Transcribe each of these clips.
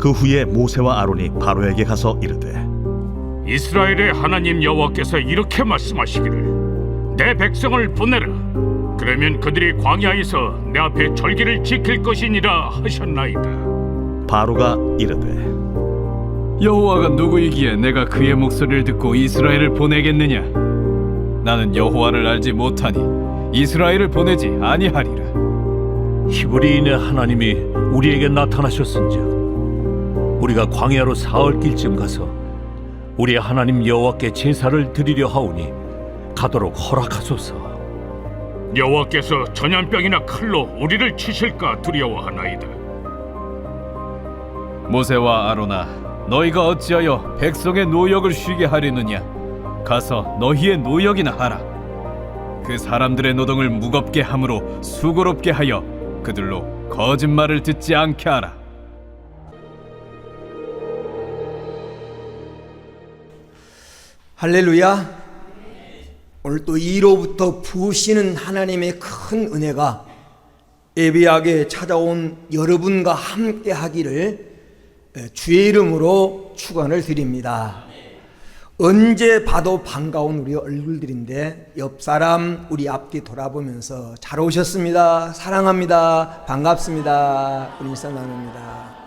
그 후에 모세와 아론이 바로에게 가서 이르되 이스라엘의 하나님 여호와께서 이렇게 말씀하시기를 내 백성을 보내라. 그러면 그들이 광야에서 내 앞에 절기를 지킬 것이니라 하셨나이다. 바로가 이르되 여호와가 누구이기에 내가 그의 목소리를 듣고 이스라엘을 보내겠느냐? 나는 여호와를 알지 못하니 이스라엘을 보내지 아니하리라. 히브리인의 하나님이 우리에게 나타나셨은즉 우리가 광야로 사흘 길쯤 가서 우리의 하나님 여호와께 제사를 드리려 하오니 가도록 허락하소서. 여호와께서 전염병이나 칼로 우리를 치실까 두려워하나이다. 모세와 아론아, 너희가 어찌하여 백성의 노역을 쉬게 하려느냐? 가서 너희의 노역이나 하라. 그 사람들의 노동을 무겁게 함으로 수고롭게 하여 그들로 거짓말을 듣지 않게 하라. 할렐루야. 오늘 또 2로부터 부으시는 하나님의 큰 은혜가 예배하게 찾아온 여러분과 함께 하기를 주의 이름으로 축원을 드립니다. 언제 봐도 반가운 우리 얼굴들인데 옆 사람 우리 앞뒤 돌아보면서 잘 오셨습니다. 사랑합니다. 반갑습니다. 우리 인사 나눕니다.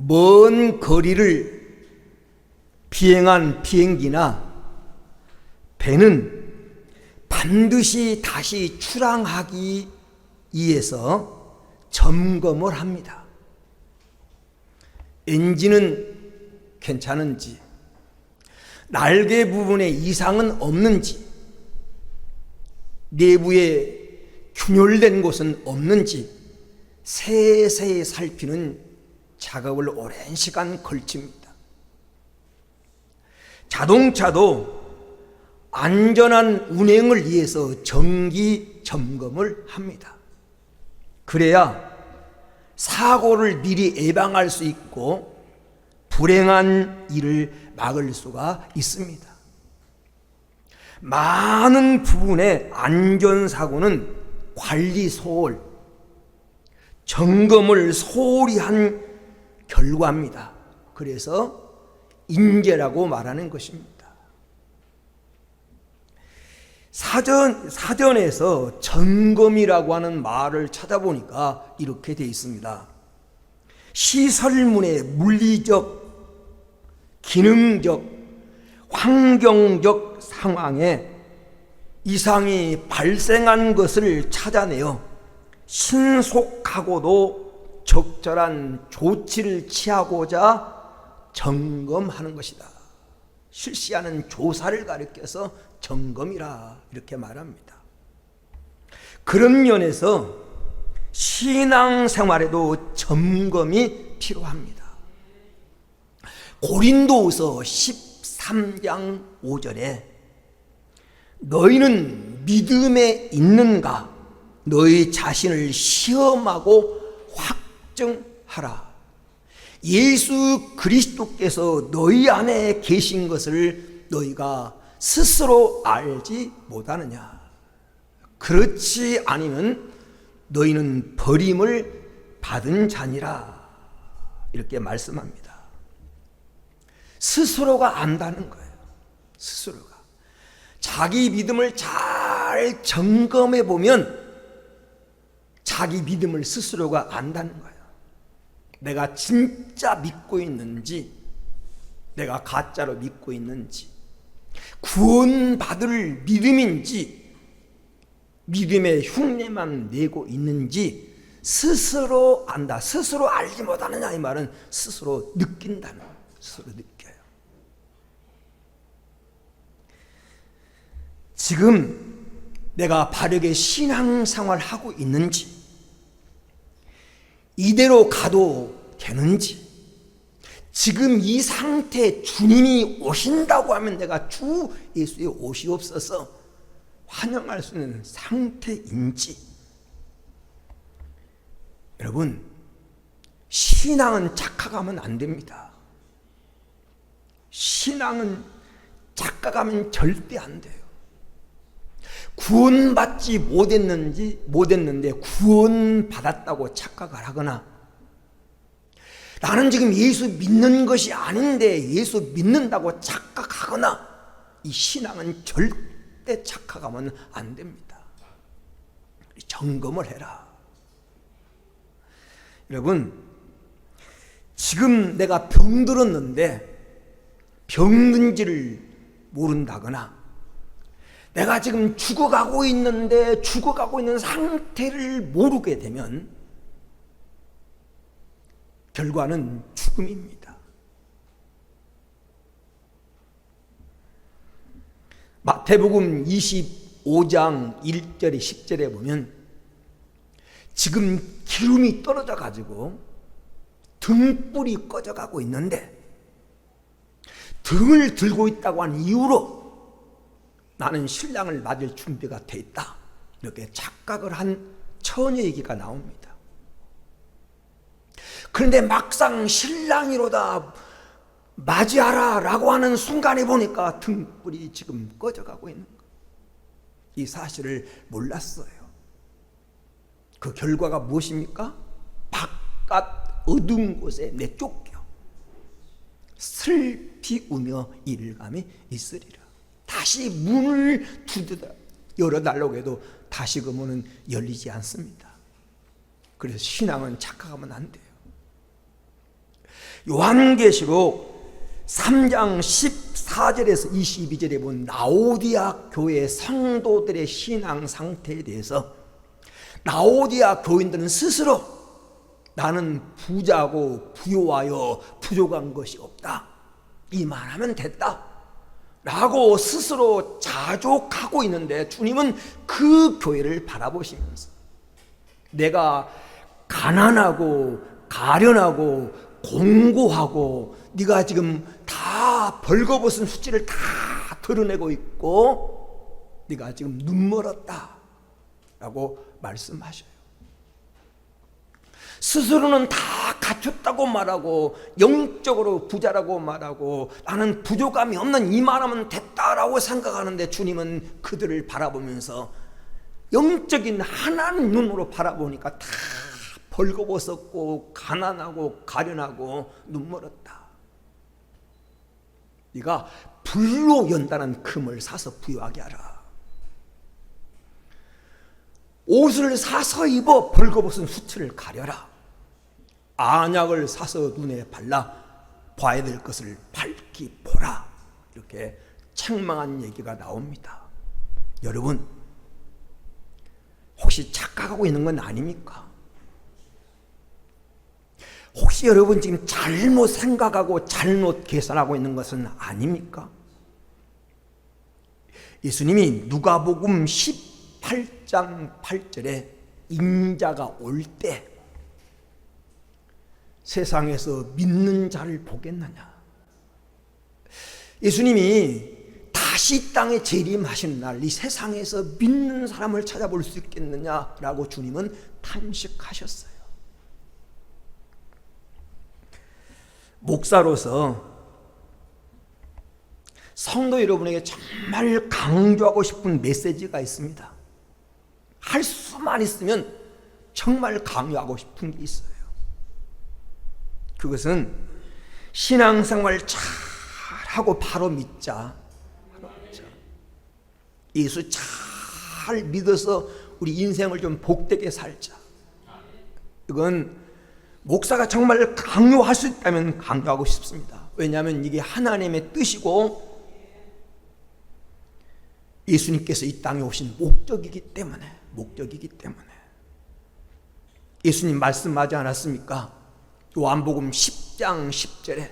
먼 거리를 비행한 비행기나 배는 반드시 다시 출항하기 위해서 점검을 합니다. 엔진은 괜찮은지, 날개 부분에 이상은 없는지, 내부에 균열된 곳은 없는지 세세히 살피는 작업을 오랜 시간 걸칩니다. 자동차도 안전한 운행을 위해서 정기 점검을 합니다. 그래야 사고를 미리 예방할 수 있고 불행한 일을 막을 수가 있습니다. 많은 부분의 안전사고는 관리 소홀, 점검을 소홀히 한 결과입니다. 그래서 인재라고 말하는 것입니다. 사전에서 점검이라고 하는 말을 찾아보니까 이렇게 되어 있습니다. 시설물의 물리적, 기능적, 환경적 상황에 이상이 발생한 것을 찾아내어 신속하고도 적절한 조치를 취하고자 점검하는 것이다. 실시하는 조사를 가리켜서 점검이라 이렇게 말합니다. 그런 면에서 신앙생활에도 점검이 필요합니다. 고린도후서 13장 5절에 너희는 믿음에 있는가? 너희 자신을 시험하고 확증하라. 예수 그리스도께서 너희 안에 계신 것을 너희가 스스로 알지 못하느냐? 그렇지 아니면 너희는 버림을 받은 자니라. 이렇게 말씀합니다. 스스로가 안다는 거예요. 스스로가 자기 믿음을 잘 점검해 보면 자기 믿음을 스스로가 안다는 거예요. 내가 진짜 믿고 있는지, 내가 가짜로 믿고 있는지, 구원받을 믿음인지, 믿음의 흉내만 내고 있는지 스스로 안다. 스스로 알지 못하느냐 이 말은 스스로 느낀다는 거예요. 스스로 느껴요. 지금 내가 바르게 신앙생활을 하고 있는지, 이대로 가도 되는지, 지금 이 상태에 주님이 오신다고 하면 내가 주 예수의 오시옵소서 환영할 수 있는 상태인지. 여러분, 신앙은 착각하면 안 됩니다. 신앙은 착각하면 절대 안 돼요. 구원받지 못했는데 구원받았다고 착각을 하거나, 나는 지금 예수 믿는 것이 아닌데 예수 믿는다고 착각하거나, 이 신앙은 절대 착각하면 안 됩니다. 점검을 해라. 여러분, 지금 내가 병들었는데 병든지를 모른다거나, 내가 지금 죽어가고 있는데 죽어가고 있는 상태를 모르게 되면 결과는 죽음입니다. 마태복음 25장 1절에 10절에 보면 지금 기름이 떨어져 가지고 등불이 꺼져가고 있는데, 등을 들고 있다고 한 이유로 나는 신랑을 맞을 준비가 돼 있다, 이렇게 착각을 한 처녀 얘기가 나옵니다. 그런데 막상 신랑이로다 맞이하라 라고 하는 순간에 보니까 등불이 지금 꺼져가고 있는 거예요. 이 사실을 몰랐어요. 그 결과가 무엇입니까? 바깥 어두운 곳에 내쫓겨 슬피 우며 이를감이 있으리라. 다시 문을 두드려 열어달라고 해도 다시 그 문은 열리지 않습니다. 그래서 신앙은 착각하면 안 돼요. 요한계시록 3장 14절에서 22절에 본 라오디아 교회 성도들의 신앙 상태에 대해서 라오디아 교인들은 스스로 나는 부자고 부요하여 부족한 것이 없다, 이만하면 됐다 라고 스스로 자족하고 있는데, 주님은 그 교회를 바라보시면서 내가 가난하고 가련하고 공고하고 네가 지금 다 벌거벗은 수치를 다 드러내고 있고 네가 지금 눈멀었다 라고 말씀하셔요. 스스로는 다 갖췄다고 말하고 영적으로 부자라고 말하고 나는 부족함이 없는 이만하면 됐다라고 생각하는데, 주님은 그들을 바라보면서 영적인 하나님 눈으로 바라보니까 다 벌거벗었고 가난하고 가련하고 눈멀었다. 네가 불로 연단한 금을 사서 부유하게 하라. 옷을 사서 입어 벌거벗은 수치를 가려라. 안약을 사서 눈에 발라 봐야 될 것을 밝히 보라. 이렇게 책망한 얘기가 나옵니다. 여러분, 혹시 착각하고 있는 건 아닙니까? 혹시 여러분 지금 잘못 생각하고 잘못 계산하고 있는 것은 아닙니까? 예수님이 누가복음 18장 8절에 인자가 올 때 세상에서 믿는 자를 보겠느냐, 예수님이 다시 땅에 재림하시는 날 이 세상에서 믿는 사람을 찾아볼 수 있겠느냐라고 주님은 탄식하셨어요. 목사로서 성도 여러분에게 정말 강조하고 싶은 메시지가 있습니다. 할 수만 있으면 정말 강요하고 싶은 게 있어요. 그것은 신앙생활 잘하고 바로 믿자. 예수 잘 믿어서 우리 인생을 좀 복되게 살자. 이건 목사가 정말 강요할 수 있다면 강요하고 싶습니다. 왜냐하면 이게 하나님의 뜻이고 예수님께서 이 땅에 오신 목적이기 때문에 예수님 말씀하지 않았습니까? 요한복음 10장 10절에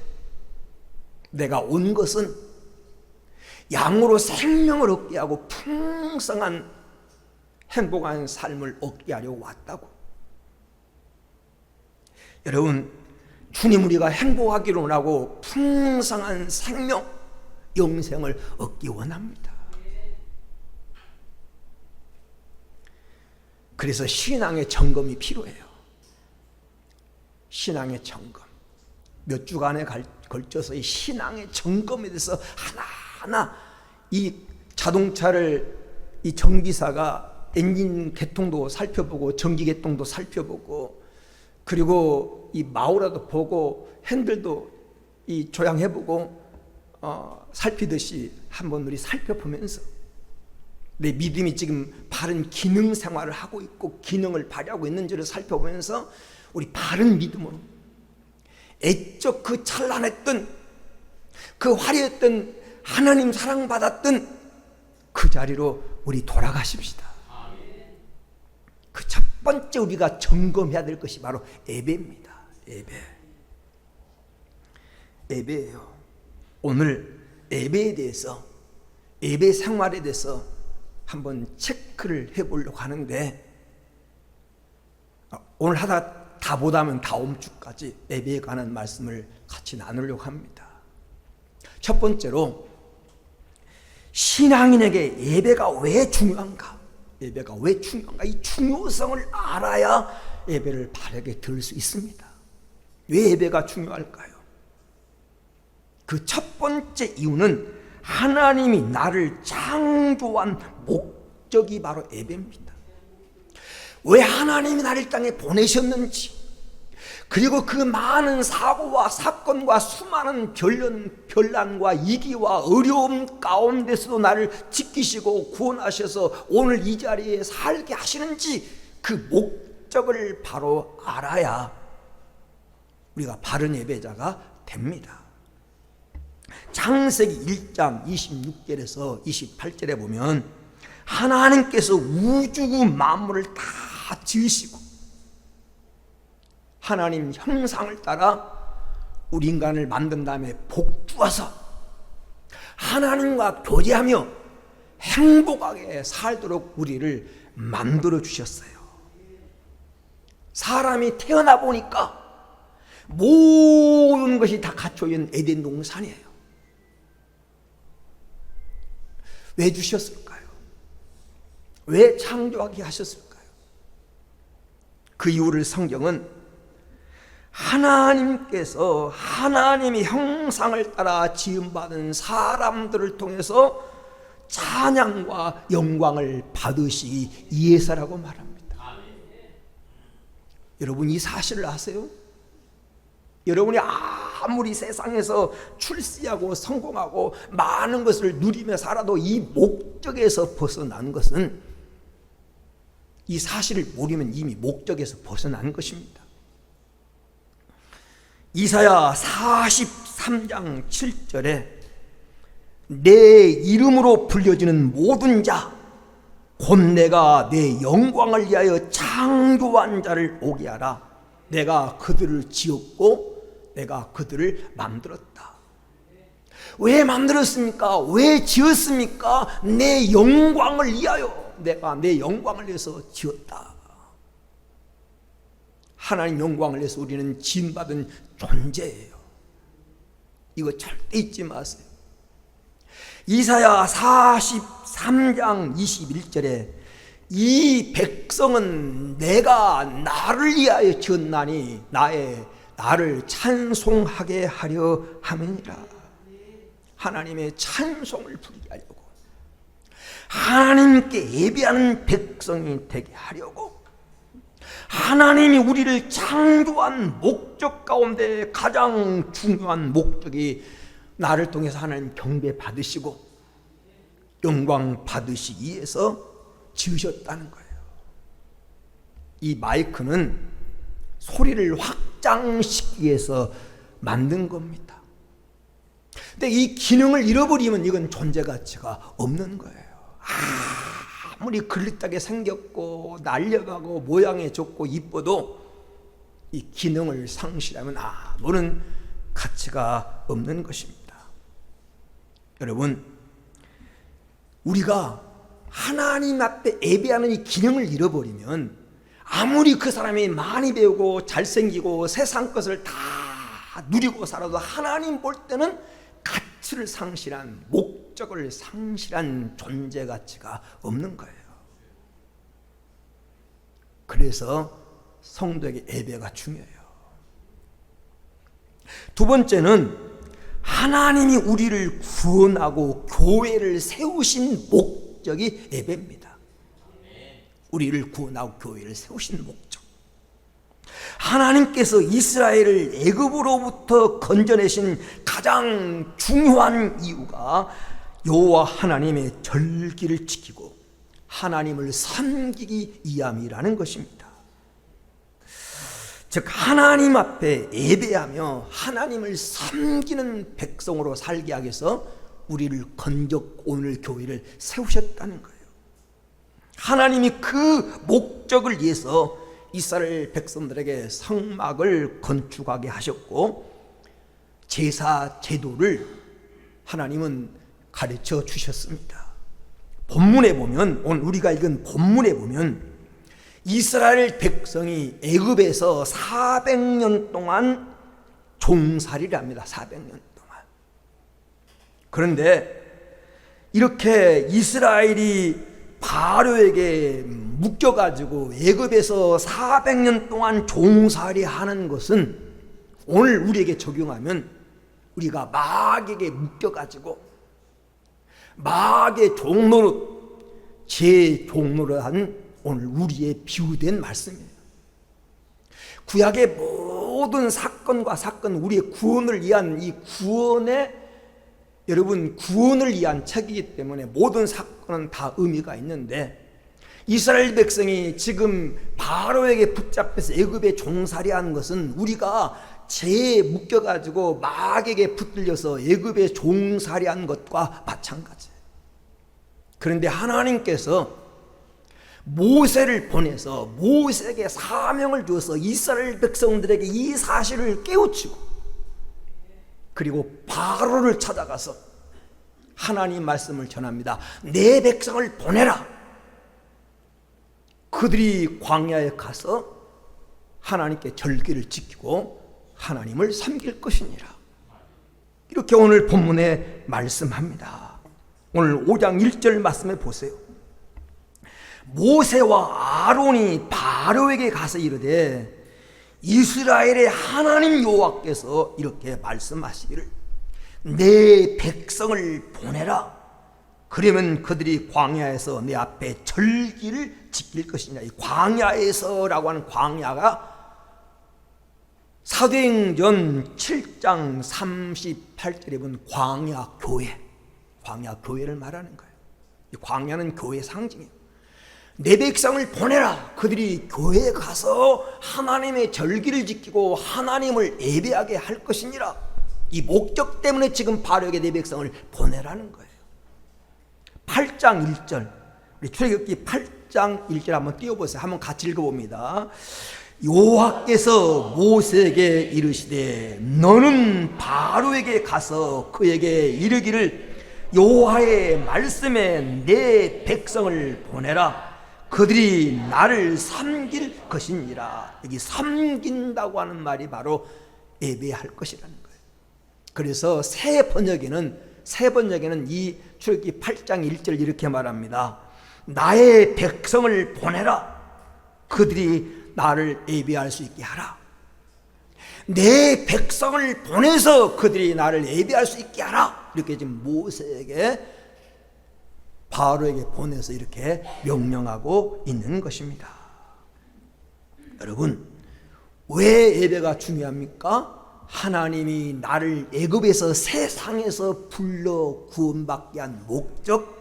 내가 온 것은 양으로 생명을 얻게 하고 풍성한 행복한 삶을 얻게 하려고 왔다고. 여러분, 주님 우리가 행복하기를 원하고 풍성한 생명, 영생을 얻기 원합니다. 그래서 신앙의 점검이 필요해요. 신앙의 점검. 몇 주간에 걸쳐서 이 신앙의 점검에 대해서 하나하나 이 자동차를 이 정비사가 엔진 개통도 살펴보고 전기 개통도 살펴보고 그리고 이 마우라도 보고 핸들도 이 조향해보고 살피듯이 한번 우리 살펴보면서 내 믿음이 지금 바른 기능 생활을 하고 있고 기능을 발휘하고 있는지를 살펴보면서 우리 바른 믿음으로 애적 그 찬란했던 그 화려했던 하나님 사랑받았던 그 자리로 우리 돌아가십시다. 그 첫 번째 우리가 점검해야 될 것이 바로 예배입니다. 예배예요. 오늘 예배에 대해서 예배 생활에 대해서 한번 체크를 해보려고 하는데 오늘 하다 다 못하면 다음 주까지 예배에 관한 말씀을 같이 나누려고 합니다. 첫 번째로 신앙인에게 예배가 왜 중요한가? 예배가 왜 중요한가? 이 중요성을 알아야 예배를 바르게 드릴 수 있습니다. 왜 예배가 중요할까요? 그 첫 번째 이유는 하나님이 나를 창조한 목적이 바로 예배입니다. 왜 하나님이 나를 이 땅에 보내셨는지, 그리고 그 많은 사고와 사건과 수많은 별난과 위기와 어려움 가운데서도 나를 지키시고 구원하셔서 오늘 이 자리에 살게 하시는지 그 목적을 바로 알아야 우리가 바른 예배자가 됩니다. 창세기 1장 26절에서 28절에 보면 하나님께서 우주 만물을 다 지으시고 하나님 형상을 따라 우리 인간을 만든 다음에 복주어서 하나님과 교제하며 행복하게 살도록 우리를 만들어 주셨어요. 사람이 태어나 보니까 모든 것이 다 갖춰 있는 에덴 동산이에요. 왜 주셨을까요? 왜 창조하게 하셨을까요? 그 이유를 성경은 하나님께서 하나님의 형상을 따라 지음받은 사람들을 통해서 찬양과 영광을 받으시기 위해서라고 말합니다. 여러분 이 사실을 아세요? 여러분이 아무리 세상에서 출세하고 성공하고 많은 것을 누리며 살아도 이 목적에서 벗어난 것은, 이 사실을 모르면 이미 목적에서 벗어난 것입니다. 이사야 43장 7절에 내 이름으로 불려지는 모든 자 곧 내가 내 영광을 위하여 창조한 자를 오게 하라. 내가 그들을 지었고 내가 그들을 만들었다. 왜 만들었습니까? 왜 지었습니까? 내 영광을 위하여. 내가 내 영광을 위해서 지었다. 하나님 영광을 위해서 우리는 지음받은 존재예요. 이거 절대 잊지 마세요. 이사야 43장 21절에 이 백성은 내가 나를 위하여 지었나니 나를 찬송하게 하려 함이니라. 하나님의 찬송을 부르게 하려고, 하나님께 예배하는 백성이 되게 하려고, 하나님이 우리를 창조한 목적 가운데 가장 중요한 목적이 나를 통해서 하나님 경배 받으시고 영광 받으시기 위해서 지으셨다는 거예요. 이 마이크는 소리를 확장시키기 위해서 만든 겁니다. 근데 이 기능을 잃어버리면 이건 존재 가치가 없는 거예요. 아무리 글리딱게 생겼고 날려가고 모양이 좋고 이뻐도 이 기능을 상실하면 아무런 가치가 없는 것입니다. 여러분, 우리가 하나님 앞에 예배하는 이 기능을 잃어버리면 아무리 그 사람이 많이 배우고 잘생기고 세상 것을 다 누리고 살아도 하나님 볼 때는 가치를 상실한, 목적을 상실한 존재 가치가 없는 거예요. 그래서 성도에게 예배가 중요해요. 두 번째는 하나님이 우리를 구원하고 교회를 세우신 목적이 예배입니다. 우리를 구원하고 교회를 세우신 목적. 하나님께서 이스라엘을 애굽으로부터 건져내신 가장 중요한 이유가 여호와 하나님의 절기를 지키고 하나님을 섬기기 위함이라는 것입니다. 즉 하나님 앞에 예배하며 하나님을 섬기는 백성으로 살게 하기 위해서 우리를 건져 오늘 교회를 세우셨다는 거예요. 하나님이 그 목적을 위해서 이스라엘 백성들에게 성막을 건축하게 하셨고 제사 제도를 하나님은 가르쳐 주셨습니다. 본문에 보면, 오늘 우리가 읽은 본문에 보면 이스라엘 백성이 애굽에서 400년 동안 종살이를 합니다. 400년 동안. 그런데 이렇게 이스라엘이 바로에게 묶여가지고 애굽에서 400년 동안 종살이 하는 것은 오늘 우리에게 적용하면 우리가 마귀에게 묶여가지고 마귀의 종노릇, 제 종노릇 한 오늘 우리의 비유된 말씀이에요. 구약의 모든 사건과 사건, 우리의 구원을 위한 이 구원의, 여러분 구원을 위한 책이기 때문에 모든 사건은 다 의미가 있는데 이스라엘 백성이 지금 바로에게 붙잡혀서 애굽에 종살이하는 것은 우리가 죄에 묶여가지고 마귀에게 붙들려서 애굽에 종살이한 것과 마찬가지예요. 그런데 하나님께서 모세를 보내서 모세에게 사명을 주어서 이스라엘 백성들에게 이 사실을 깨우치고 그리고 바로를 찾아가서 하나님 말씀을 전합니다. 내 백성을 보내라. 그들이 광야에 가서 하나님께 절기를 지키고 하나님을 섬길 것이니라. 이렇게 오늘 본문에 말씀합니다. 오늘 5장 1절 말씀에 보세요. 모세와 아론이 바로에게 가서 이르되 이스라엘의 하나님 여호와께서 이렇게 말씀하시기를 내 백성을 보내라. 그러면 그들이 광야에서 내 앞에 절기를 지킬 것이냐. 이 광야에서라고 하는 광야가 사도행전 7장 38절에 보면 광야 교회를 말하는 거예요. 이 광야는 교회의 상징이에요. 내 백성을 보내라. 그들이 교회에 가서 하나님의 절기를 지키고 하나님을 예배하게 할 것이니라. 이 목적 때문에 지금 바로에게 내 백성을 보내라는 거예요. 8장 1절, 우리 출애굽기 8장 1절 한번 띄워보세요. 한번 같이 읽어봅니다. 여호와께서 모세에게 이르시되 너는 바로에게 가서 그에게 이르기를 여호와의 말씀에 내 백성을 보내라. 그들이 나를 섬길 것이니라. 여기 섬긴다고 하는 말이 바로 예배할 것이라는 거예요. 그래서 새 번역에는 이 출애굽기 8장 1절 이렇게 말합니다. 나의 백성을 보내라. 그들이 나를 예배할 수 있게 하라. 내 백성을 보내서 그들이 나를 예배할 수 있게 하라. 이렇게 지금 모세에게 바로에게 보내서 이렇게 명령하고 있는 것입니다. 여러분, 왜 예배가 중요합니까? 하나님이 나를 애굽에서 세상에서 불러 구원받게 한 목적,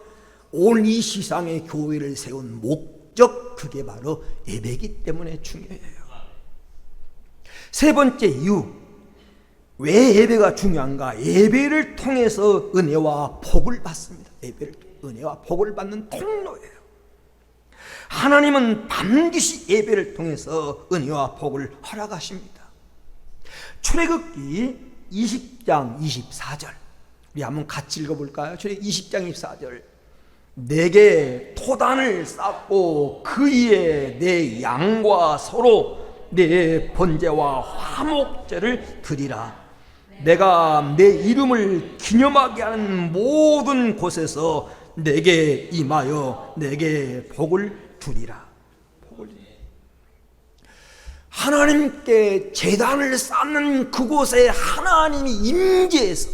온 이 세상에 교회를 세운 목적, 그게 바로 예배이기 때문에 중요해요. 세 번째 이유, 왜 예배가 중요한가? 예배를 통해서 은혜와 복을 받습니다. 은혜와 복을 받는 통로예요. 하나님은 반드시 예배를 통해서 은혜와 복을 허락하십니다. 출애굽기 20장 24절 우리 한번 같이 읽어볼까요? 출애굽기 20장 24절 내게 토단을 쌓고 그 위에 내 양과 소로 내 번제와 화목제를 드리라. 내가 내 이름을 기념하게 하는 모든 곳에서 내게 임하여 내게 복을 주리라. 하나님께 제단을 쌓는 그곳에 하나님이 임재해서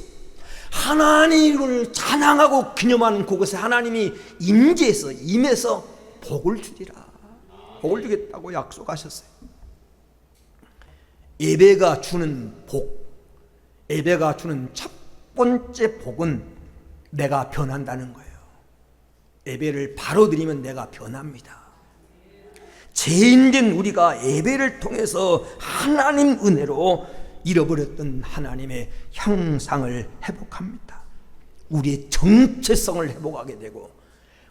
하나님을 찬양하고 기념하는 그곳에 하나님이 임해서 복을 주리라. 복을 주겠다고 약속하셨어요. 예배가 주는 복, 예배가 주는 첫 번째 복은 내가 변한다는 거예요. 예배를 바로 드리면 내가 변합니다. 죄인된 우리가 예배를 통해서 하나님 은혜로 잃어버렸던 하나님의 형상을 회복합니다. 우리의 정체성을 회복하게 되고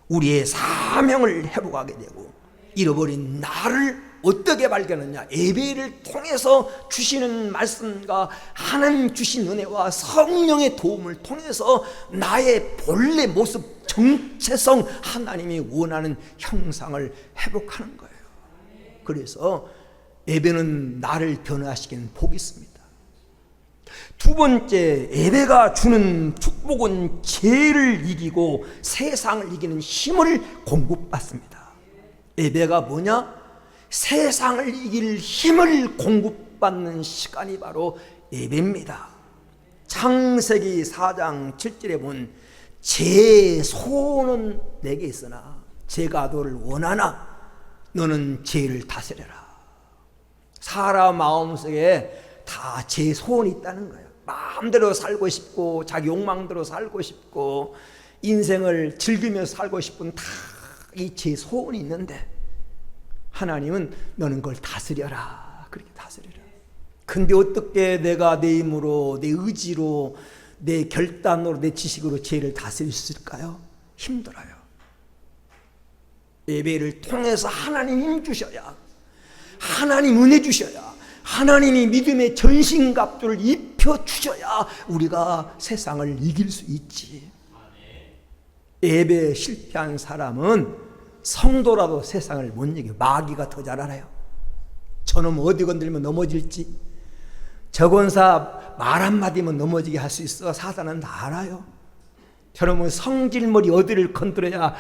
우리의 사명을 회복하게 되고 잃어버린 나를 어떻게 발견하냐? 예배를 통해서 주시는 말씀과 하나님 주신 은혜와 성령의 도움을 통해서 나의 본래 모습, 정체성, 하나님이 원하는 형상을 회복하는 거예요. 그래서 예배는 나를 변화시키는 복이 있습니다. 두 번째, 예배가 주는 축복은 죄를 이기고 세상을 이기는 힘을 공급받습니다. 예배가 뭐냐? 세상을 이길 힘을 공급받는 시간이 바로 예배입니다. 창세기 4장 7절에 보면 제 소원은 내게 있으나 제가 너를 원하나 너는 죄를 다스려라. 사람 마음속에 다 제 소원이 있다는 거예요. 마음대로 살고 싶고 자기 욕망대로 살고 싶고 인생을 즐기면서 살고 싶은 다 이 제 소원이 있는데 하나님은 너는 그걸 다스려라. 그렇게 다스려라. 근데 어떻게 내가 내 힘으로, 내 의지로, 내 결단으로, 내 지식으로 죄를 다스릴 수 있을까요? 힘들어요. 예배를 통해서 하나님 힘 주셔야, 하나님 은혜 주셔야, 하나님이 믿음의 전신갑주를 입혀 주셔야 우리가 세상을 이길 수 있지. 예배에 실패한 사람은 성도라도 세상을 못 이겨. 마귀가 더 잘 알아요. 저놈 어디 건들면 넘어질지, 저 권사 말 한마디면 넘어지게 할 수 있어. 사단은 다 알아요. 저놈은 성질머리 어디를 건드려야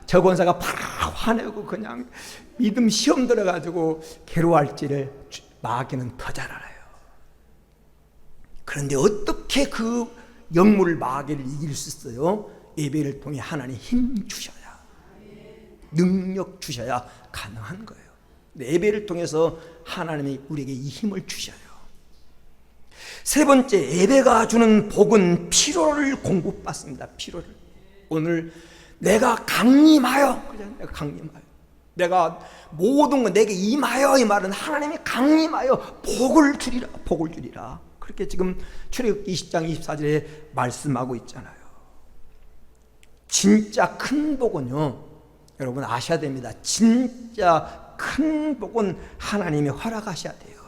저 권사가 바로 화내고 그냥 믿음 시험 들어가지고 괴로워할지를 마귀는 더 잘 알아요. 그런데 어떻게 그 영물을 마귀를 이길 수 있어요? 예배를 통해 하나님 힘 주셔야, 능력 주셔야 가능한 거예요. 예배를 통해서 하나님이 우리에게 이 힘을 주셔요. 세 번째, 예배가 주는 복은 피로를 공급받습니다. 피로를. 오늘 내가 강림하여, 내가 강림하여, 내가 모든 것 내게 임하여, 이 말은 하나님이 강림하여 복을 주리라, 복을 주리라. 그렇게 지금 출애굽기 20장 24절에 말씀하고 있잖아요. 진짜 큰 복은요, 여러분 아셔야 됩니다. 진짜 큰 복은 하나님이 허락하셔야 돼요.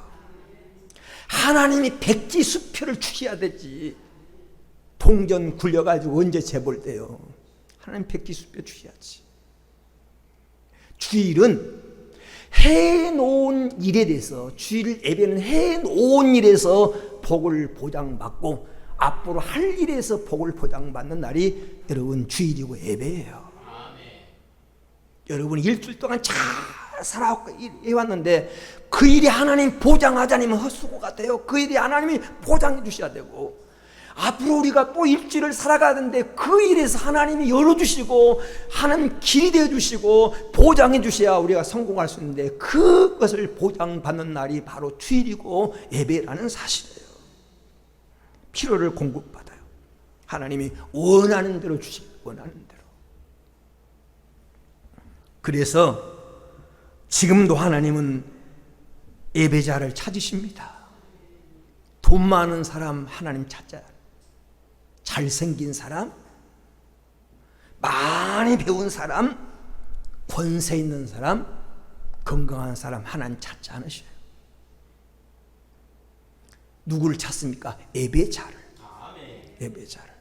하나님이 백지수표를 주셔야 되지. 동전 굴려가지고 언제 재벌돼요? 하나님 백지수표 주셔야지. 주일은 해놓은 일에 대해서, 주일 예배는 해놓은 일에서 복을 보장받고 앞으로 할 일에서 복을 보장받는 날이 여러분 주일이고 예배예요. 여러분이 일주일 동안 잘 살아왔는데 그 일이 하나님 보장하지 않으면 헛수고가 돼요. 그 일이 하나님이 보장해 주셔야 되고, 앞으로 우리가 또 일주일을 살아가는데 그 일에서 하나님이 열어주시고 하나님 길이 되어주시고 보장해 주셔야 우리가 성공할 수 있는데, 그것을 보장받는 날이 바로 주일이고 예배라는 사실이에요. 필요를 공급받아요. 하나님이 원하는 대로 주시고, 원하는 대로. 그래서 지금도 하나님은 예배자를 찾으십니다. 돈 많은 사람 하나님 찾아요. 잘생긴 사람, 많이 배운 사람, 권세 있는 사람, 건강한 사람 하나님 찾지 않으셔요. 누구를 찾습니까? 예배자를. 예배자를.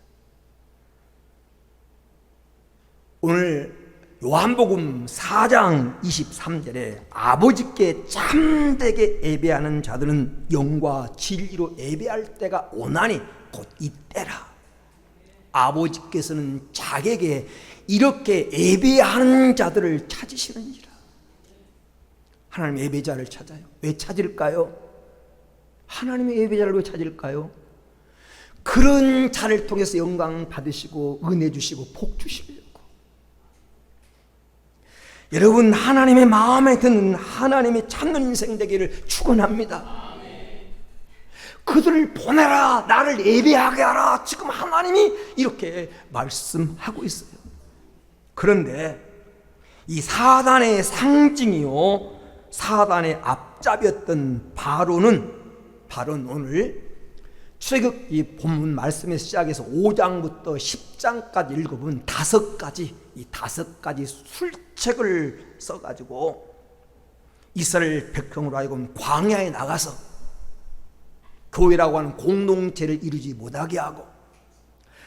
오늘 요한복음 4장 23절에 아버지께 참되게 예배하는 자들은 영과 진리로 예배할 때가 오나니 곧 이때라. 아버지께서는 자기에게 이렇게 예배하는 자들을 찾으시느니라. 하나님 예배자를 찾아요. 왜 찾을까요? 하나님의 예배자를 왜 찾을까요? 그런 자를 통해서 영광 받으시고 은혜 주시고 복 주시려고. 여러분, 하나님의 마음에 드는, 하나님의 찾는 인생 되기를 축원합니다. 그들을 보내라, 나를 예배하게 하라. 지금 하나님이 이렇게 말씀하고 있어요. 그런데 이 사단의 상징이요, 사단의 앞잡이였던 바로는 오늘 출애굽기 본문 말씀의 시작에서 5장부터 10장까지 읽어보면 이 다섯 가지 술책을 써가지고 이스라엘 백성으로 하여금 광야에 나가서 교회라고 하는 공동체를 이루지 못하게 하고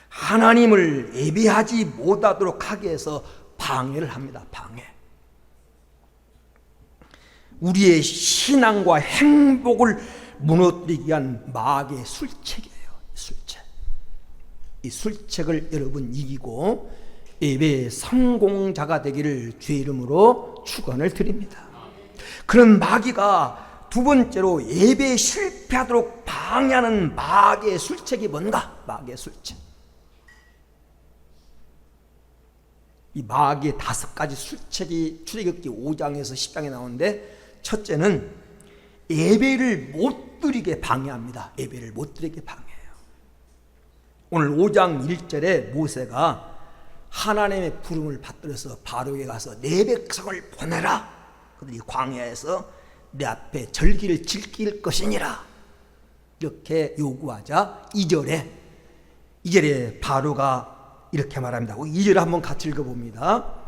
하나님을 예배하지 못하도록 하게 해서 방해를 합니다. 방해. 우리의 신앙과 행복을 무너뜨리기 위한 마귀의 술책이에요. 술책. 이 술책을 여러분 이기고 예배의 성공자가 되기를 주의 이름으로 축원을 드립니다. 그런 마귀가 두 번째로 예배에 실패하도록 방해하는 마귀의 술책이 뭔가? 마귀의 술책. 이 마귀의 5가지 술책이 출애굽기 5장에서 10장에 나오는데, 첫째는 예배를 못 드리게 방해합니다. 예배를 못 드리게 방해해요. 오늘 5장 1절에 모세가 하나님의 부름을 받들어서 바로에게 가서 내 백성을 보내라. 그들이 광야에서 내 앞에 절기를 지킬 것이니라. 이렇게 요구하자 2절에 바로가 이렇게 말합니다. 2절 한번 같이 읽어봅니다.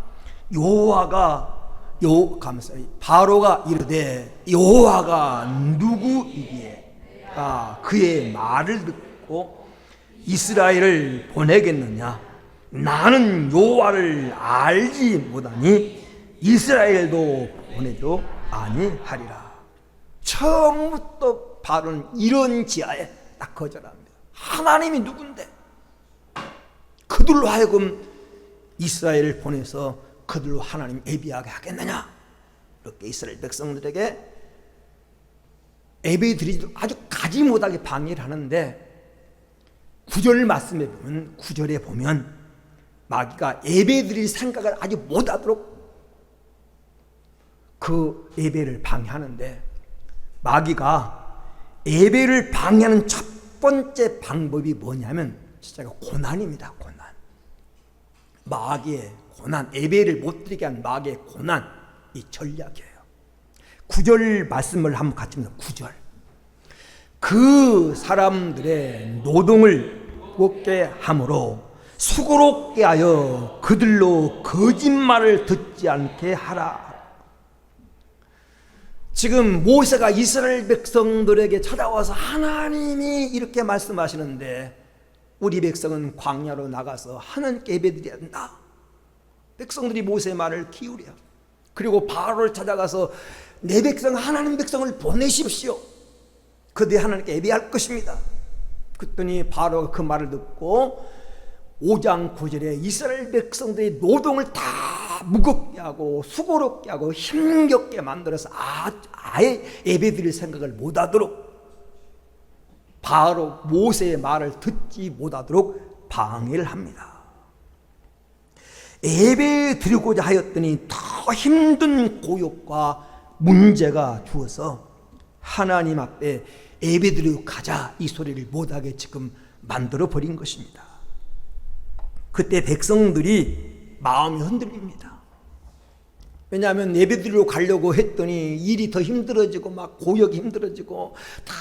바로가 이르되 여호와가 누구이기에 그의 말을 듣고 이스라엘을 보내겠느냐? 나는 여호와를 알지 못하니 이스라엘도 보내도 아니하리라. 처음부터 바로는 이런 지하에 딱 거절합니다. 하나님이 누군데 그들로 하여금 이스라엘을 보내서 그들로 하나님 예배하게 하겠느냐? 이렇게 이스라엘 백성들에게 예배 드리지도 아주 가지 못하게 방해를 하는데, 9절 말씀에 보면 9절에 보면 마귀가 예배 드릴 생각을 아주 못하도록 그 예배를 방해하는데, 마귀가 예배를 방해하는 첫 번째 방법이 뭐냐면 진짜 고난입니다. 고난. 마귀의 고난, 예배를 못 드리게 한 마귀의 고난, 이 전략이에요. 9절 말씀을 한번 같이 봅니다. 9절. 그 사람들의 노동을 무겁게 함으로 수고롭게 하여 그들로 거짓말을 듣지 않게 하라. 지금 모세가 이스라엘 백성들에게 찾아와서 하나님이 이렇게 말씀하시는데, 우리 백성은 광야로 나가서 하나님께 예배드려야 한다. 백성들이 모세의 말을 기울여. 그리고 바로를 찾아가서 내 백성, 하나님 백성을 보내십시오. 그들이 하나님께 예배할 것입니다. 그랬더니 바로가 그 말을 듣고 5장 9절에 이스라엘 백성들의 노동을 다 무겁게 하고 수고롭게 하고 힘겹게 만들어서 아예 예배드릴 생각을 못하도록, 바로 모세의 말을 듣지 못하도록 방해를 합니다. 예배 드리고자 하였더니 더 힘든 고역과 문제가 주어서 하나님 앞에 예배 드리고 가자, 이 소리를 못하게 지금 만들어 버린 것입니다. 그때 백성들이 마음이 흔들립니다. 왜냐하면 예배 드리러 가려고 했더니 일이 더 힘들어지고 막 고역이 힘들어지고 다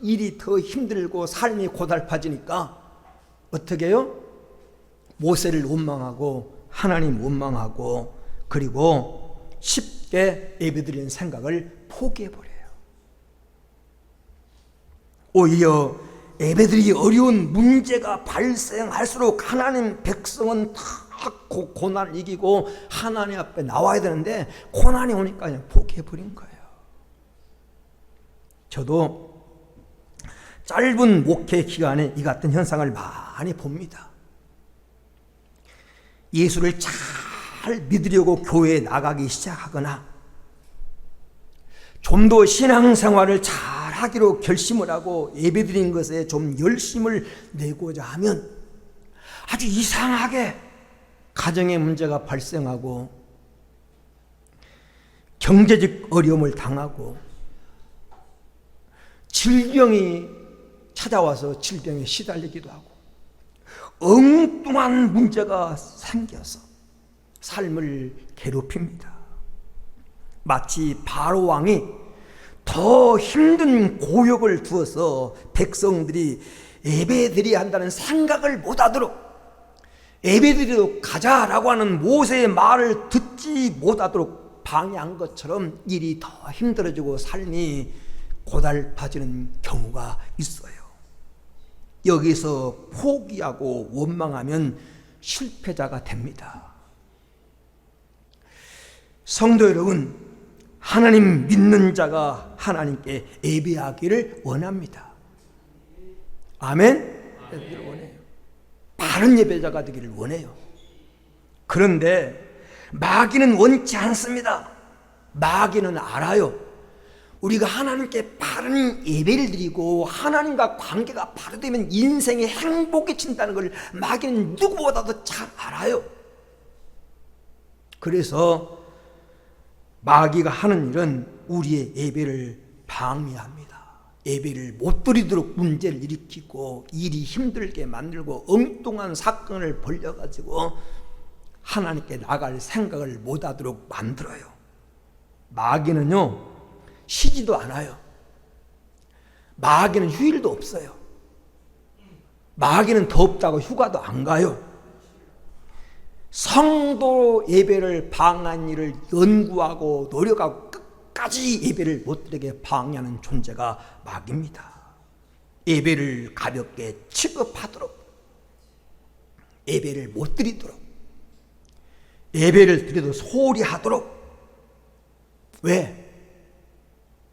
일이 더 힘들고 삶이 고달파지니까 어떻게 해요? 모세를 원망하고 하나님 원망하고, 그리고 쉽게 예배드리는 생각을 포기해버려요. 오히려 예배드리기 어려운 문제가 발생할수록 하나님 백성은 다 고난을 이기고 하나님 앞에 나와야 되는데, 고난이 오니까 그냥 포기해버린 거예요. 저도 짧은 목회 기간에 이 같은 현상을 많이 봅니다. 예수를 잘 믿으려고 교회에 나가기 시작하거나 좀 더 신앙생활을 잘 하기로 결심을 하고 예배드린 것에 좀 열심을 내고자 하면 아주 이상하게 가정의 문제가 발생하고 경제적 어려움을 당하고 질병이 찾아와서 질병에 시달리기도 하고 엉뚱한 문제가 생겨서 삶을 괴롭힙니다. 마치 바로 왕이 더 힘든 고역을 두어서 백성들이 예배드려야 한다는 생각을 못하도록 예배드리러 가자라고 하는 모세의 말을 듣지 못하도록 방해한 것처럼 일이 더 힘들어지고 삶이 고달파지는 경우가 있어요. 여기서 포기하고 원망하면 실패자가 됩니다. 성도 여러분, 하나님 믿는 자가 하나님께 예배하기를 원합니다. 아멘? 원해요. 바른 예배자가 되기를 원해요. 그런데 마귀는 원치 않습니다. 마귀는 알아요. 우리가 하나님께 바른 예배를 드리고 하나님과 관계가 바로 되면 인생의 행복이 친다는 걸 마귀는 누구보다도 잘 알아요. 그래서 마귀가 하는 일은 우리의 예배를 방해합니다. 예배를 못 드리도록 문제를 일으키고 일이 힘들게 만들고 엉뚱한 사건을 벌여가지고 하나님께 나갈 생각을 못하도록 만들어요. 마귀는요 쉬지도 않아요. 마귀는 휴일도 없어요. 마귀는 덥다고 휴가도 안 가요. 성도 예배를 방해한 일을 연구하고 노력하고 끝까지 예배를 못 드리게 방해하는 존재가 마귀입니다. 예배를 가볍게 취급하도록, 예배를 못 드리도록, 예배를 드려도 소홀히 하도록. 왜?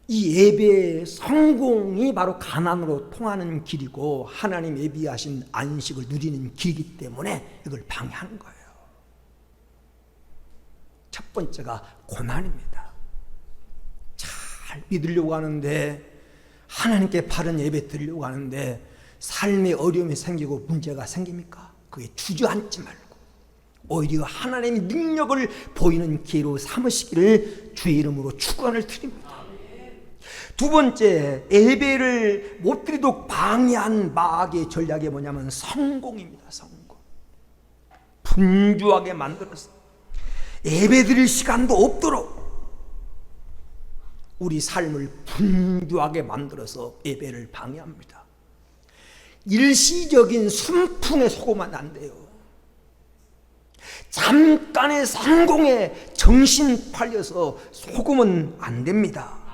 이 예배의 성공이 바로 가난으로 통하는 길이고 하나님 예비하신 안식을 누리는 길이기 때문에 이걸 방해하는 거예요. 첫 번째가 고난입니다. 잘 믿으려고 하는데 하나님께 바른 예배 드리려고 하는데 삶에 어려움이 생기고 문제가 생깁니까? 그게 주저앉지 말고 오히려 하나님의 능력을 보이는 기회로 삼으시기를 주의 이름으로 축원을 드립니다. 두 번째, 예배를 못 드리도록 방해한 마귀의 전략이 뭐냐면 성공입니다. 성공. 분주하게 만들어서 예배 드릴 시간도 없도록 우리 삶을 분주하게 만들어서 예배를 방해합니다. 일시적인 순풍에 속으면 안 돼요. 잠깐의 성공에 정신 팔려서 속으면 안 됩니다.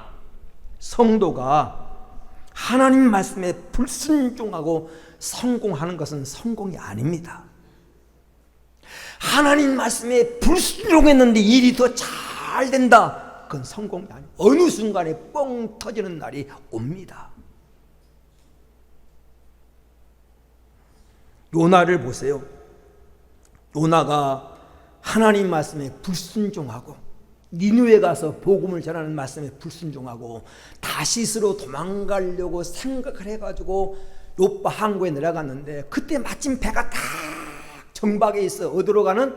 성도가 하나님 말씀에 불순종하고 성공하는 것은 성공이 아닙니다. 하나님 말씀에 불순종했는데 일이 더 잘 된다, 그건 성공이 아니에요. 어느 순간에 뻥 터지는 날이 옵니다. 요나를 보세요. 요나가 하나님 말씀에 불순종하고 니느웨 가서 복음을 전하는 말씀에 불순종하고 다시스로 도망가려고 생각을 해가지고 요빠 항구에 내려갔는데 그때 마침 배가 딱 정박에 있어. 어디로 가는?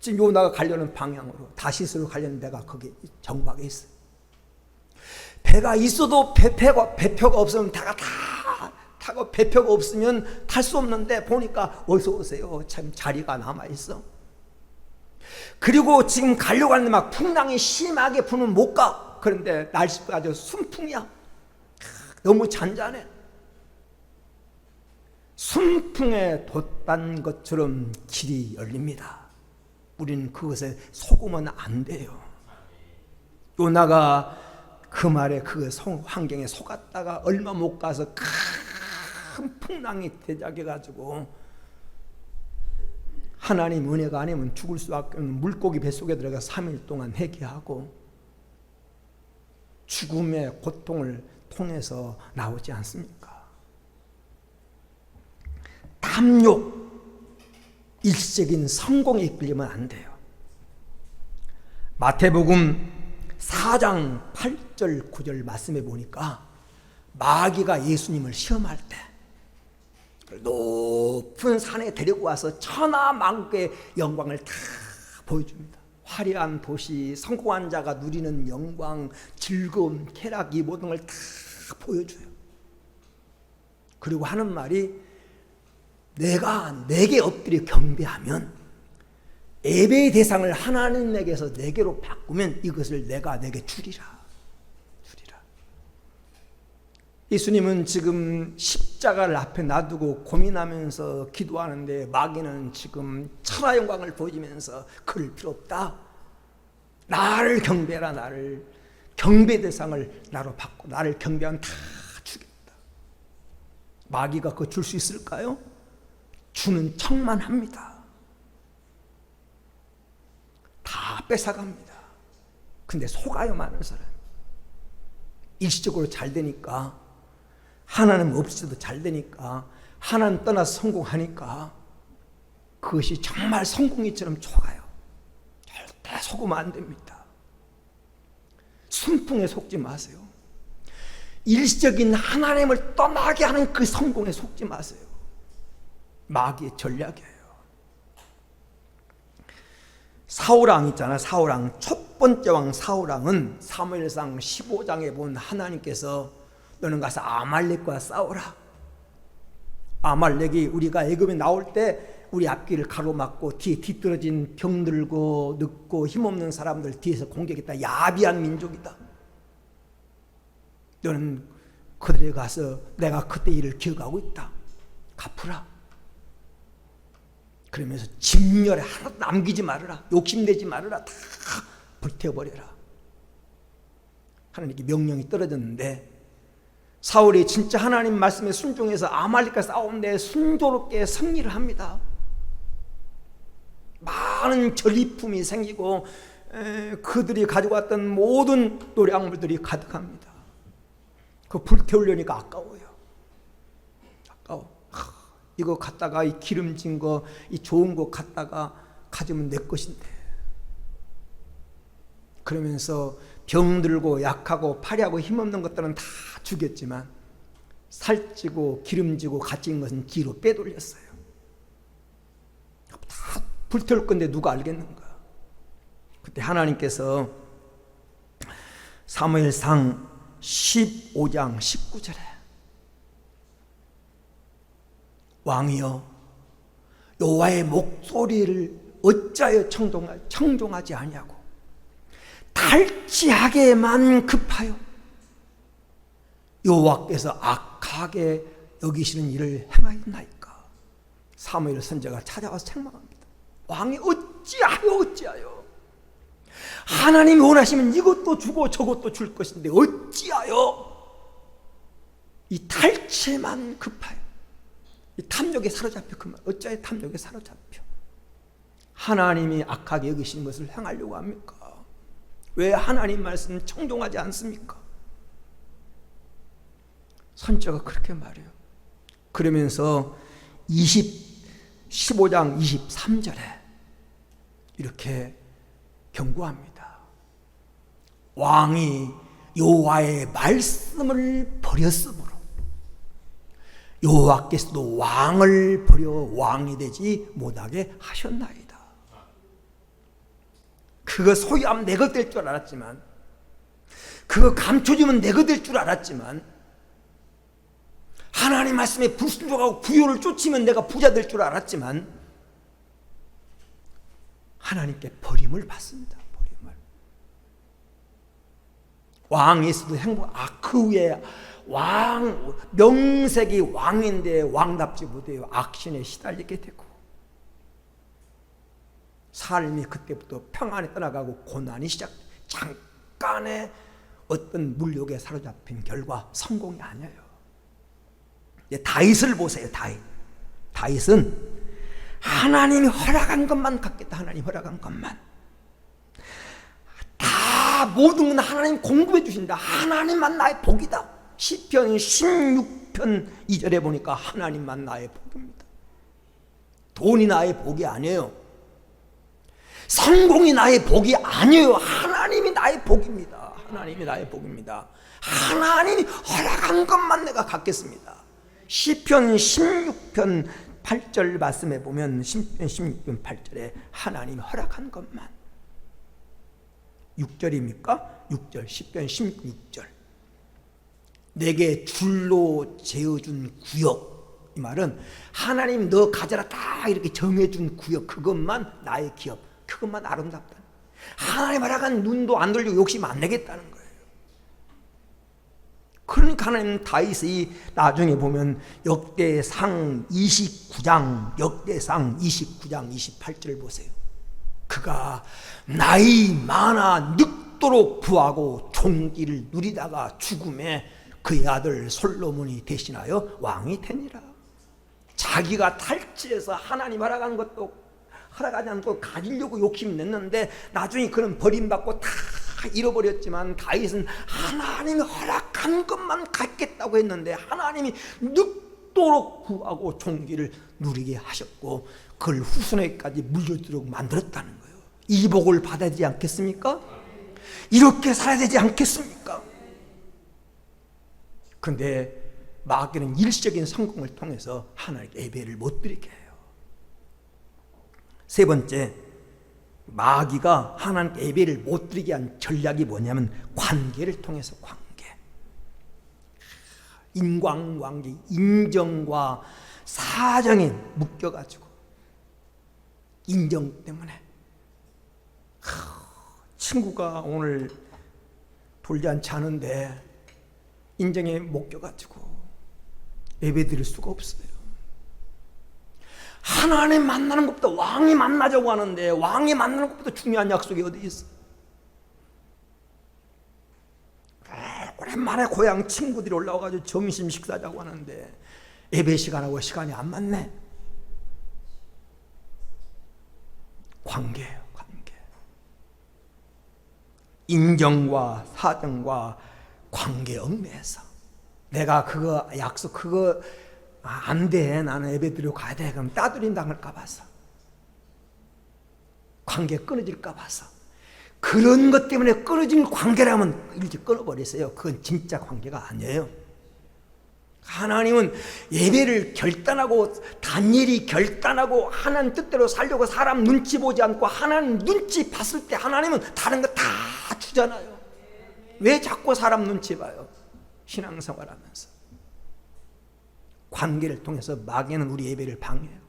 지금 요나가 가려는 방향으로 다시스로 가려는 배가 거기 정박에 있어요. 배가 있어도 배표가 없으면 다가 다 타고 배표가 없으면 탈 수 없는데 보니까 어서 오세요. 참 자리가 남아있어. 그리고 지금 가려고 하는데 막 풍랑이 심하게 부는 못 가. 그런데 날씨가 아주 순풍이야. 너무 잔잔해. 순풍에 돛단 것처럼 길이 열립니다. 우리는 그것에 속으면 안 돼요. 요나가 그 말에 그 환경에 속았다가 얼마 못 가서 큰 풍랑이 대작해가지고 하나님 은혜가 아니면 죽을 수밖에 없는 물고기 뱃속에 들어가 3일 동안 회개하고 죽음의 고통을 통해서 나오지 않습니까? 탐욕, 일시적인 성공에 이끌리면 안 돼요. 마태복음 4장 8절 8절 9절 말씀해 보니까 마귀가 예수님을 시험할 때 높은 산에 데리고 와서 천하만국의 영광을 다 보여줍니다. 화려한 도시, 성공한 자가 누리는 영광, 즐거움, 쾌락, 이 모든 걸 다 보여줘요. 그리고 하는 말이 내가 내게 엎드려 경배하면 예배의 대상을 하나님에게서 내게로 바꾸면 이것을 내가 내게 주리라. 예수님은 지금 십자가를 앞에 놔두고 고민하면서 기도하는데 마귀는 지금 천하 영광을 보여주면서 그럴 필요 없다. 나를 경배해라. 나를 경배 대상을 나로 바꿔. 나를 경배하면 다 주겠다. 마귀가 그거 줄 수 있을까요? 주는 척만 합니다. 다 뺏어갑니다. 근데 속아요, 많은 사람. 일시적으로 잘 되니까, 하나님 없이도 잘 되니까, 하나님 떠나서 성공하니까 그것이 정말 성공이처럼 속아요. 절대 속으면 안 됩니다. 순풍에 속지 마세요. 일시적인 하나님을 떠나게 하는 그 성공에 속지 마세요. 마귀의 전략이에요. 사울왕 있잖아. 사울왕 첫 번째 왕 사울왕은 사무엘상 15장에 본 하나님께서 너는 가서 아말렉과 싸우라. 아말렉이 우리가 애굽에 나올 때 우리 앞길을 가로막고 뒤에 뒤떨어진 병들고 늙고 힘없는 사람들 뒤에서 공격했다. 야비한 민족이다. 너는 그들에 가서 내가 그때 일을 기억하고 있다. 갚으라. 그러면서 진멸에 하나도 남기지 말아라. 욕심내지 말아라. 다 불태워버려라. 하나님께 명령이 떨어졌는데 사울이 진짜 하나님 말씀에 순종해서 아말렉과 싸우는데 순조롭게 승리를 합니다. 많은 전리품이 생기고 그들이 가지고 왔던 모든 노량물들이 가득합니다. 그 불태우려니까 아까워요. 아까워. 이거 갖다가 이 기름진 거, 이 좋은 거 갖다가 가지면 내 것인데. 그러면서 병들고 약하고 파리하고 힘없는 것들은 다 죽였지만 살찌고 기름지고 갇힌 것은 뒤로 빼돌렸어요. 다 불태울 건데 누가 알겠는가. 그때 하나님께서 사무엘상 15장 19절에 왕이여 여호와의 목소리를 어찌하여 청종하지 아니하고 탈취하게만 급하여 여호와께서 악하게 여기시는 일을 행하였나이까. 사무엘 선지자가 찾아와서 책망합니다. 왕이 어찌하여 하나님이 원하시면 이것도 주고 저것도 줄 것인데 어찌하여 이 탈취에만 급하여 이 탐욕에 사로잡혀. 그만 어찌하여 탐욕에 사로잡혀 하나님이 악하게 여기시는 것을 행하려고 합니까? 왜 하나님 말씀 청종하지 않습니까? 선지자가 그렇게 말해요. 그러면서 15장 23절에 이렇게 경고합니다. 왕이 여호와의 말씀을 버렸으므로 여호와께서도 왕을 버려 왕이 되지 못하게 하셨나이다. 그거 소유하면 내 것 될 줄 알았지만, 그거 감춰주면 내 것 될 줄 알았지만, 하나님 말씀에 불순종하고 부요를 쫓으면 내가 부자 될 줄 알았지만 하나님께 버림을 받습니다. 버림을. 왕에서도 행복. 그 위에 왕 명색이 왕인데 왕답지 못해요. 악신에 시달리게 되고 삶이 그때부터 평안에 떠나가고 고난이 시작. 잠깐의 어떤 물욕에 사로잡힌 결과 성공이 아니에요. 다윗을 보세요. 다윗은 하나님이 허락한 것만 갖겠다. 하나님 허락한 것만. 다 모든 건 하나님 공급해 주신다. 하나님만 나의 복이다. 시편 16편 2절에 보니까 하나님만 나의 복입니다. 돈이 나의 복이 아니에요. 성공이 나의 복이 아니에요. 하나님이 나의 복입니다. 하나님이 나의 복입니다. 하나님이 허락한 것만 내가 갖겠습니다. 시편 16편 8절 말씀에 보면 시편 16편 8절에 하나님이 허락한 것만, 6절입니까? 6절, 시편 16절. 내게 줄로 재어준 구역, 이 말은 하나님 너 가져라 딱 이렇게 정해준 구역, 그것만 나의 기업, 그것만 아름답다. 하나님 허락한 눈도 안 돌리고 욕심 안 내겠다는 거예요. 그러니까 하나님 다윗이 나중에 보면 역대상 29장 28절을 보세요. 그가 나이 많아 늙도록 부하고 종기를 누리다가 죽음에 그의 아들 솔로몬이 대신하여 왕이 되니라. 자기가 탈취해서 하나님 허락한 것도 허락하지 않고 가지려고 욕심냈는데 나중에 그는 버림받고 다 잃어버렸지만 다윗은 하나님이 허락한 것만 갖겠다고 했는데 하나님이 늙도록 구하고 종기를 누리게 하셨고 그걸 후손에까지 물려주도록 만들었다는 거예요. 이 복을 받아야 되지 않겠습니까? 이렇게 살아야 되지 않겠습니까? 그런데 마귀는 일시적인 성공을 통해서 하나님께 예배를 못 드리게 해요. 세 번째, 마귀가 하나님께 예배를 못 드리게 한 전략이 뭐냐면 관계를 통해서 관계, 인과관계, 인정과 사정에 묶여가지고 인정 때문에 친구가 오늘 돌잔치 하는데 인정에 묶여가지고 예배 드릴 수가 없어요. 하나님 만나는 것보다 왕이 만나자고 하는데 왕이 만나는 것보다 중요한 약속이 어디 있어? 오랜만에 고향 친구들이 올라와가지고 점심 식사하자고 하는데 예배 시간하고 시간이 안 맞네. 관계예요, 관계. 인정과 사정과 관계 얽매여서 내가 그거 약속 그거 안 돼, 나는 예배 드리러 가야 돼. 그럼 따돌림 당할까 봐서, 관계 끊어질까 봐서, 그런 것 때문에 끊어진 관계라면 일찍 끊어버리세요. 그건 진짜 관계가 아니에요. 하나님은 예배를 결단하고 단일히 결단하고 하나님 뜻대로 살려고 사람 눈치 보지 않고 하나님 눈치 봤을 때 하나님은 다른 거 다 주잖아요. 왜 자꾸 사람 눈치 봐요? 신앙생활하면서 관계를 통해서 마귀는 우리 예배를 방해해요.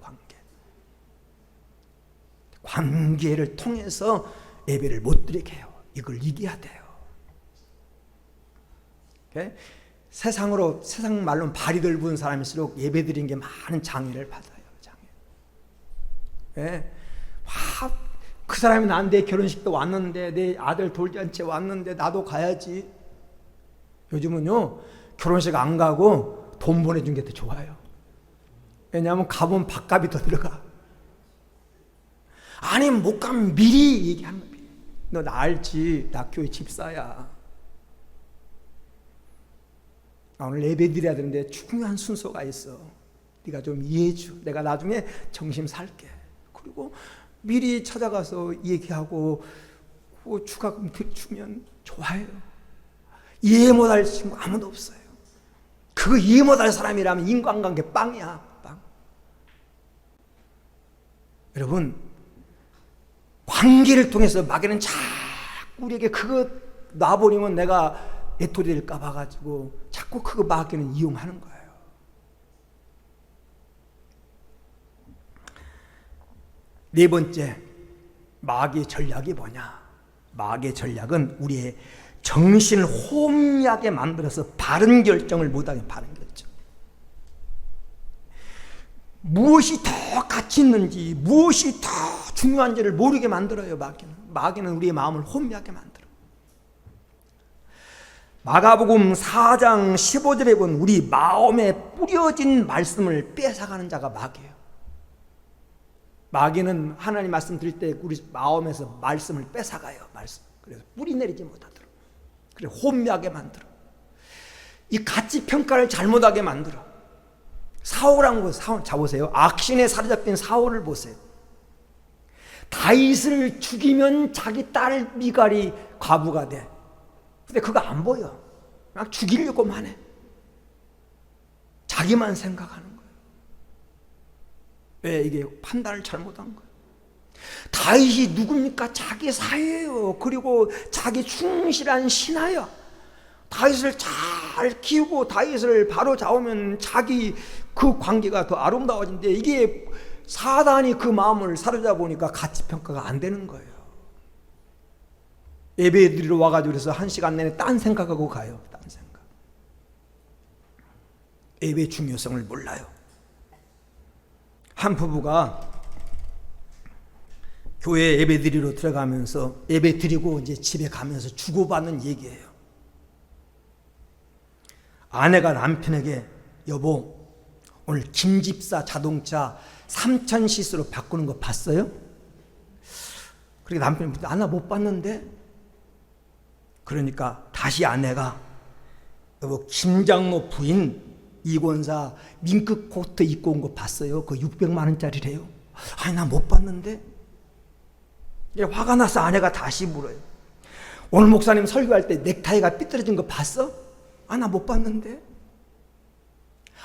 관계를 통해서 예배를 못 드리게 해요. 이걸 이겨야 돼요. 오케이? 세상 말로는 발이 넓은 사람일수록 예배 드리는 게 많은 장애를 받아요. 장애. 네? 그 사람이 나한테 결혼식도 왔는데 내 아들 돌잔치에 왔는데 나도 가야지. 요즘은요 결혼식 안 가고 돈 보내준 게 더 좋아요. 왜냐하면 가면 밥값이 더 들어가. 아니 못 가면 미리 얘기하는 거야. 너 나 알지? 나 교회 집사야. 오늘 예배 드려야 되는데 중요한 순서가 있어. 네가 좀 이해해 줘. 내가 나중에 정신 살게. 그리고 미리 찾아가서 얘기하고 추가금 주면 좋아요. 이해 못할 친구 아무도 없어요. 그거 이해 못할 사람이라면 인간관계 빵이야, 빵. 여러분, 관계를 통해서 마귀는 자꾸 우리에게 그거 놔버리면 내가 애토리 될까 봐가지고 자꾸 그거 마귀는 이용하는 거예요. 네 번째, 마귀의 전략이 뭐냐? 마귀의 전략은 우리의 정신을 혼미하게 만들어서 바른 결정을 못하게, 바른 결정. 무엇이 더 가치 있는지, 무엇이 더 중요한지를 모르게 만들어요. 마귀는 우리의 마음을 혼미하게 만들어. 마가복음 4장 15절에 본 우리 마음에 뿌려진 말씀을 뺏어가는 자가 마귀예요. 마귀는 하나님 말씀 드릴 때 우리 마음에서 말씀을 뺏어가요. 그래서 뿌리 내리지 못하도록. 그래 혼미하게 만들어. 이 가치 평가를 잘못하게 만들어. 사울한 거 잡으세요. 악신에 사로잡힌 사울을 보세요. 다윗을 죽이면 자기 딸 미갈이 과부가 돼. 근데 그거 안 보여. 막 죽이려고만 해. 자기만 생각하는 거예요. 왜? 이게 판단을 잘못한 거예요. 다윗이 누굽니까? 자기 사예요. 그리고 자기 충실한 신하야. 다윗을 잘 키우고 다윗을 바로 잡으면 자기 그 관계가 더 아름다워진데, 이게 사단이 그 마음을 사로잡으니까 가치 평가가 안 되는 거예요. 예배 드리러 와가지고 그래서 1시간 내내 딴 생각하고 가요. 딴 생각. 예배의 중요성을 몰라요. 한 부부가 교회 예배 드리러 들어가면서 예배 드리고 이제 집에 가면서 주고받는 얘기예요. 아내가 남편에게, 여보, 오늘 김집사 자동차 3,000cc로 바꾸는 거 봤어요? 그렇게 남편이, 나 못 봤는데? 그러니까 다시 아내가, 여보, 김장로 부인 이권사 밍크 코트 입고 온 거 봤어요? 그거 600만 원짜리래요. 아니, 나 못 봤는데? 화가 나서 아내가 다시 물어요. 오늘 목사님 설교할 때 넥타이가 삐뚤어진 거 봤어? 아, 나 못 봤는데?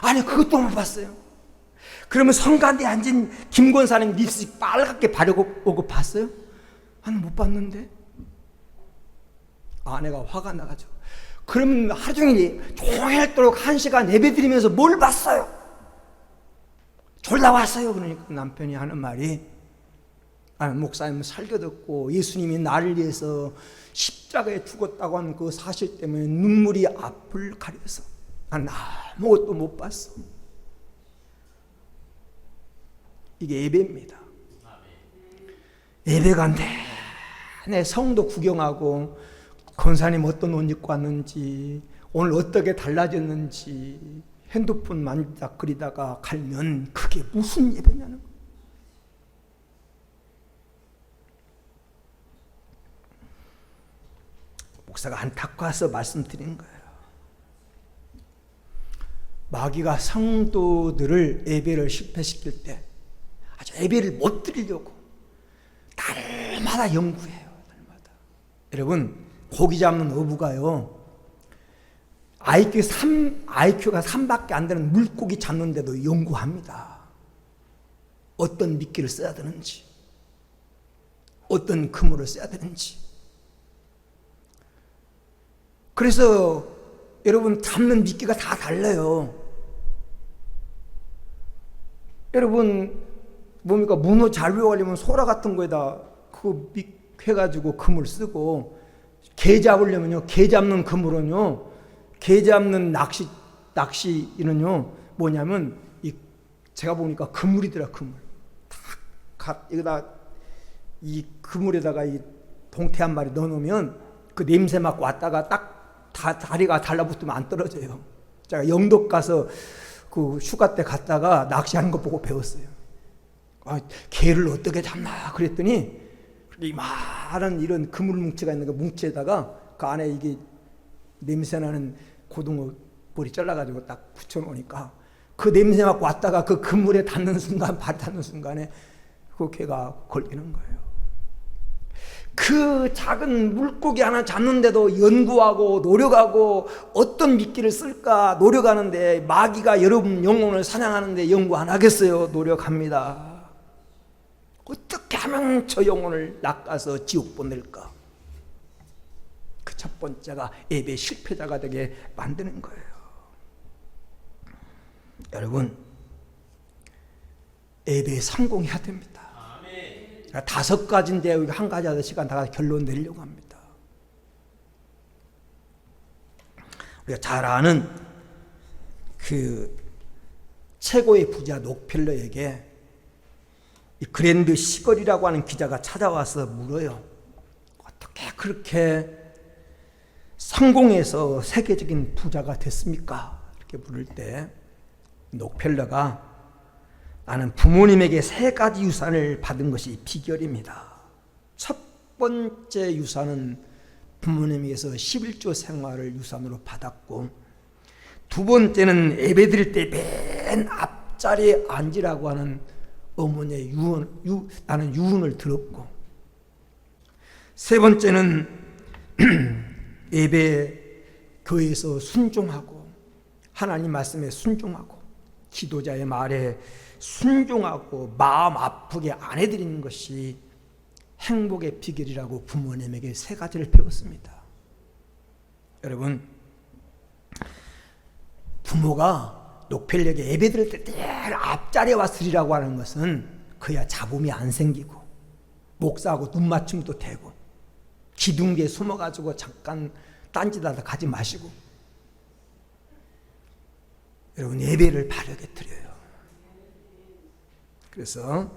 아니, 그것도 못 봤어요. 그러면 성가대에 앉은 김권사님 립스틱 빨갛게 바르고 오고 봤어요? 아, 나 못 봤는데? 아내가 화가 나가지고, 그러면 하루 종일 종일도록 1시간 예배 드리면서 뭘 봤어요? 졸라 왔어요. 그러니까 남편이 하는 말이, 목사님 설교 듣고 예수님이 나를 위해서 십자가에 죽었다고 하는 그 사실 때문에 눈물이 앞을 가려서 난 아무것도 못 봤어. 이게 예배입니다. 예배가 내내 성도 구경하고 권사님 어떤 옷 입고 왔는지, 오늘 어떻게 달라졌는지 핸드폰 만지작거리다가 갈면 그게 무슨 예배냐는 거예요. 목사가 안타까워서 말씀드린 거예요. 마귀가 성도들을 예배를 실패시킬 때 아주 예배를 못 드리려고 날마다 연구해요. 날마다. 여러분, 고기 잡는 어부가요, IQ가 3밖에 안 되는 물고기 잡는데도 연구합니다. 어떤 미끼를 써야 되는지, 어떤 그물을 써야 되는지. 그래서 여러분, 잡는 미끼가 다 달라요. 여러분, 뭡니까? 문어 잘 배워가려면 소라 같은 거에다 그 해가지고 그물 쓰고, 개 잡으려면요, 개 잡는 그물은요, 개 잡는 낚시는요, 뭐냐면, 제가 보니까 그물이더라, 그물. 여기다, 이 그물에다가 이 동태 한 마리 넣어놓으면 그 냄새 맡고 왔다가 딱 다리가 달라붙으면 안 떨어져요. 제가 영덕 가서 그 휴가 때 갔다가 낚시하는 거 보고 배웠어요. 개를 어떻게 잡나 그랬더니, 이 많은 이런 그물 뭉치가 있는 그 뭉치에다가 그 안에 이게 냄새나는 고등어 볼이 잘라가지고 딱 붙여놓으니까 그 냄새 맡고 왔다가 그 그물에 닿는 순간, 발이 닿는 순간에 그 개가 걸리는 거예요. 그 작은 물고기 하나 잡는데도 연구하고 노력하고 어떤 미끼를 쓸까 노력하는데, 마귀가 여러분 영혼을 사냥하는데 연구 안 하겠어요? 노력합니다. 어떻게 하면 저 영혼을 낚아서 지옥 보낼까? 그 첫 번째가 예배 실패자가 되게 만드는 거예요. 여러분, 예배에 성공해야 됩니다. 5가지인데 우리가 한 가지 하다 시간 다 결론 내려고 합니다. 우리가 잘 아는 그 최고의 부자 록펠러에게 이 그랜드 시걸이라고 하는 기자가 찾아와서 물어요. 어떻게 그렇게 성공해서 세계적인 부자가 됐습니까? 이렇게 물을 때 록펠러가, 나는 부모님에게 3가지 유산을 받은 것이 비결입니다. 첫 번째 유산은 부모님에게서 11조 생활을 유산으로 받았고, 두 번째는 예배 드릴 때 맨 앞자리에 앉으라고 하는 어머니의 나는 유언을 들었고, 세 번째는 예배 교회에서 순종하고 하나님 말씀에 순종하고 지도자의 말에 순종하고 마음 아프게 안 해드리는 것이 행복의 비결이라고 부모님에게 3가지를 배웠습니다. 여러분, 부모가 노펠력에 예배 드릴 때 늘 앞자리에 와서 드리라고 하는 것은 그야 잡음이 안 생기고 목사하고 눈 맞춤도 되고 기둥 뒤에 숨어가지고 잠깐 딴짓하다 가지 마시고 여러분 예배를 바르게 드려요. 그래서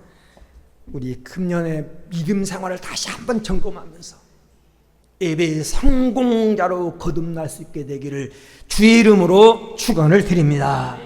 우리 금년의 믿음 생활을 다시 한번 점검하면서 예배의 성공자로 거듭날 수 있게 되기를 주의 이름으로 축원을 드립니다.